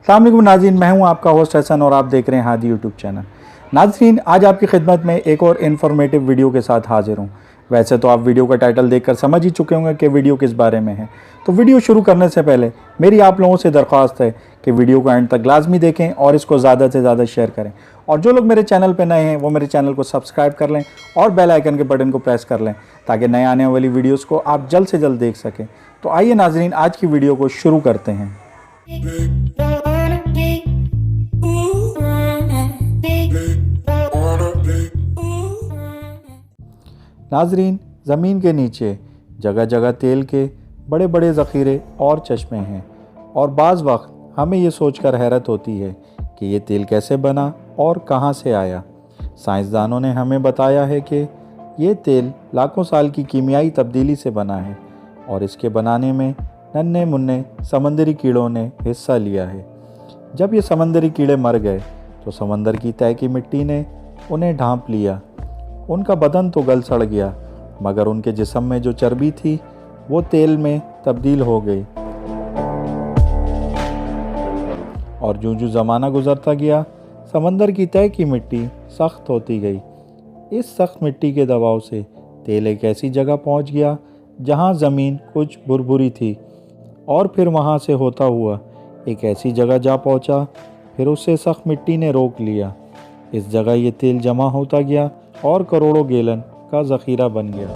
अस्सलाम वालेकुम नाज़रीन, मैं हूं आपका होस्ट हसन और आप देख रहे हैं हादी यूट्यूब चैनल। नाज़रीन, आज आपकी खिदमत में एक और इन्फॉर्मेटिव वीडियो के साथ हाजिर हूं। वैसे तो आप वीडियो का टाइटल देखकर समझ ही चुके होंगे कि वीडियो किस बारे में है। तो वीडियो शुरू करने से पहले मेरी आप लोगों से दरख्वास्त है कि वीडियो को एंड तक लाजमी देखें और इसको ज़्यादा से ज़्यादा शेयर करें। और जो लोग मेरे चैनल पर नए हैं वो मेरे चैनल को सब्सक्राइब कर लें और बेल आइकन के बटन को प्रेस कर लें ताकि नए आने वाली वीडियोज़ को आप जल्द से जल्द देख सकें। तो आइए नाज़रीन, आज की वीडियो को शुरू करते हैं। नाज़रीन, ज़मीन के नीचे जगह जगह तेल के बड़े बड़े ज़ख़ीरे और चश्मे हैं और बाज़ वक्त हमें ये सोचकर हैरत होती है कि ये तेल कैसे बना और कहाँ से आया। साइंसदानों ने हमें बताया है कि ये तेल लाखों साल की कीमियाई तब्दीली से बना है और इसके बनाने में नन्हे मुन्ने समंदरी कीड़ों ने हिस्सा लिया है। जब ये समंदरी कीड़े मर गए तो समंदर की तह की मिट्टी ने उन्हें ढांप लिया। उनका बदन तो गल सड़ गया मगर उनके जिस्म में जो चर्बी थी वो तेल में तब्दील हो गई। और यूं यूं ज़माना गुजरता गया, समंदर की तह की मिट्टी सख्त होती गई। इस सख्त मिट्टी के दबाव से तेल एक ऐसी जगह पहुंच गया जहां ज़मीन कुछ भुरभुरी थी और फिर वहां से होता हुआ एक ऐसी जगह जा पहुंचा, फिर उसे सख्त मिट्टी ने रोक लिया। इस जगह ये तेल जमा होता गया और करोड़ों गैलन का ज़ख़ीरा बन गया।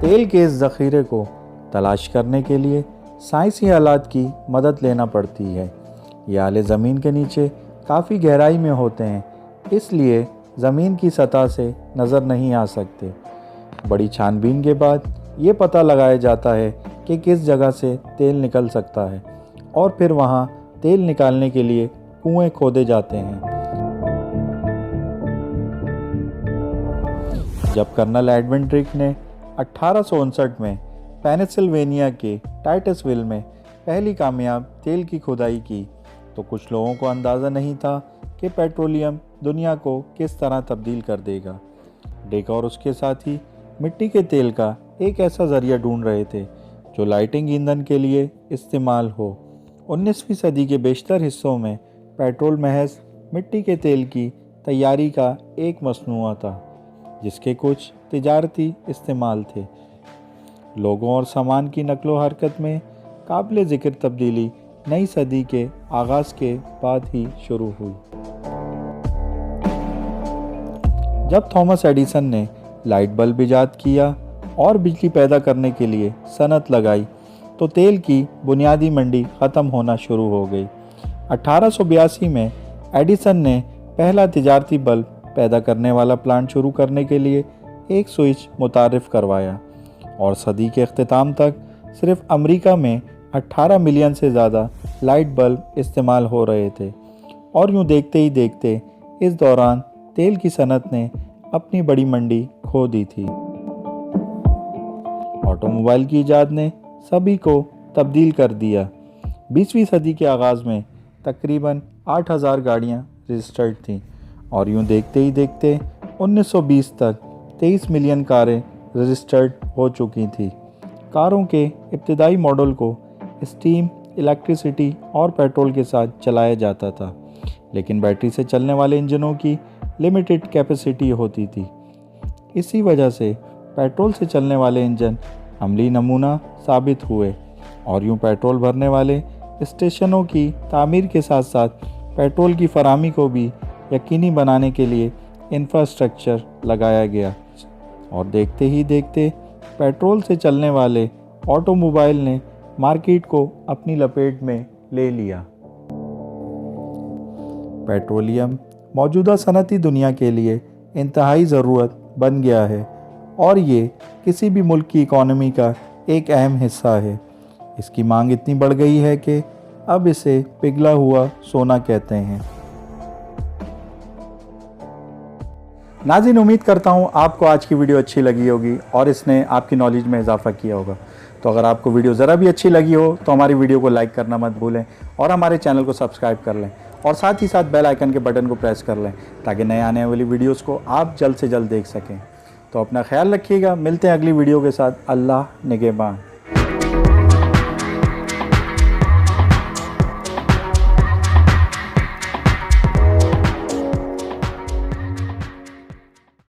तेल के इस ज़ख़ीरे को तलाश करने के लिए साइंसी आलात की मदद लेना पड़ती है। ये आले ज़मीन के नीचे काफ़ी गहराई में होते हैं, इसलिए ज़मीन की सतह से नज़र नहीं आ सकते। बड़ी छानबीन के बाद ये पता लगाया जाता है कि किस जगह से तेल निकल सकता है और फिर वहाँ तेल निकालने के लिए कुएं खोदे जाते हैं। जब कर्नल एडविन ड्रिक ने 1859 में पेनिसिल्वेनिया के टाइटसविल में पहली कामयाब तेल की खुदाई की तो कुछ लोगों को अंदाज़ा नहीं था कि पेट्रोलियम दुनिया को किस तरह तब्दील कर देगा। ड्रिक और उसके साथी मिट्टी के तेल का एक ऐसा ज़रिया ढूंढ रहे थे जो लाइटिंग ईंधन के लिए इस्तेमाल हो। 19वीं सदी के बेशतर हिस्सों में पेट्रोल महज मिट्टी के तेल की तैयारी का एक मसनूआ था जिसके कुछ तिजारती इस्तेमाल थे। लोगों और सामान की नकलो हरकत में काबिल ज़िक्र तब्दीली नई सदी के आगाज़ के बाद ही शुरू हुई। जब थॉमस एडिसन ने लाइट बल्ब ईजाद किया और बिजली पैदा करने के लिए सनत लगाई तो तेल की बुनियादी मंडी ख़त्म होना शुरू हो गई। 1882 में एडिसन ने पहला तिजारती बल्ब पैदा करने वाला प्लांट शुरू करने के लिए एक स्विच मुतारिफ करवाया और सदी के अख्तिताम तक सिर्फ अमेरिका में 18 मिलियन से ज़्यादा लाइट बल्ब इस्तेमाल हो रहे थे। और यूँ देखते ही देखते इस दौरान तेल की सनत ने अपनी बड़ी मंडी खो दी थी। ऑटोमोबाइल की इजाद ने सभी को तब्दील कर दिया। 20वीं सदी के आगाज़ में तकरीबन 8000 गाड़ियाँ रजिस्टर्ड थीं और यूँ देखते ही देखते 1920 तक 23 मिलियन कारें रजिस्टर्ड हो चुकी थी। कारों के इब्तदाई मॉडल को स्टीम, इलेक्ट्रिसिटी और पेट्रोल के साथ चलाया जाता था, लेकिन बैटरी से चलने वाले इंजनों की लिमिटेड कैपेसिटी होती थी। इसी वजह से पेट्रोल से चलने वाले इंजन अमली नमूना साबित हुए और यूँ पेट्रोल भरने वाले स्टेशनों की तामीर के साथ साथ पेट्रोल की फराहमी को भी यकीनी बनाने के लिए इंफ्रास्ट्रक्चर लगाया गया और देखते ही देखते पेट्रोल से चलने वाले ऑटोमोबाइल ने मार्केट को अपनी लपेट में ले लिया। पेट्रोलियम मौजूदा सनती दुनिया के लिए इंतहाई ज़रूरत बन गया है और ये किसी भी मुल्क की इकॉनमी का एक अहम हिस्सा है। इसकी मांग इतनी बढ़ गई है कि अब इसे पिघला हुआ सोना कहते हैं। नाज़रीन, उम्मीद करता हूँ आपको आज की वीडियो अच्छी लगी होगी और इसने आपकी नॉलेज में इजाफा किया होगा। तो अगर आपको वीडियो ज़रा भी अच्छी लगी हो तो हमारी वीडियो को लाइक करना मत भूलें और हमारे चैनल को सब्सक्राइब कर लें और साथ ही साथ बेल आइकन के बटन को प्रेस कर लें ताकि नए आने वाली वीडियोस को आप जल्द से जल्द देख सकें। तो अपना ख्याल रखिएगा, मिलते हैं अगली वीडियो के साथ। अल्लाह निगहबान।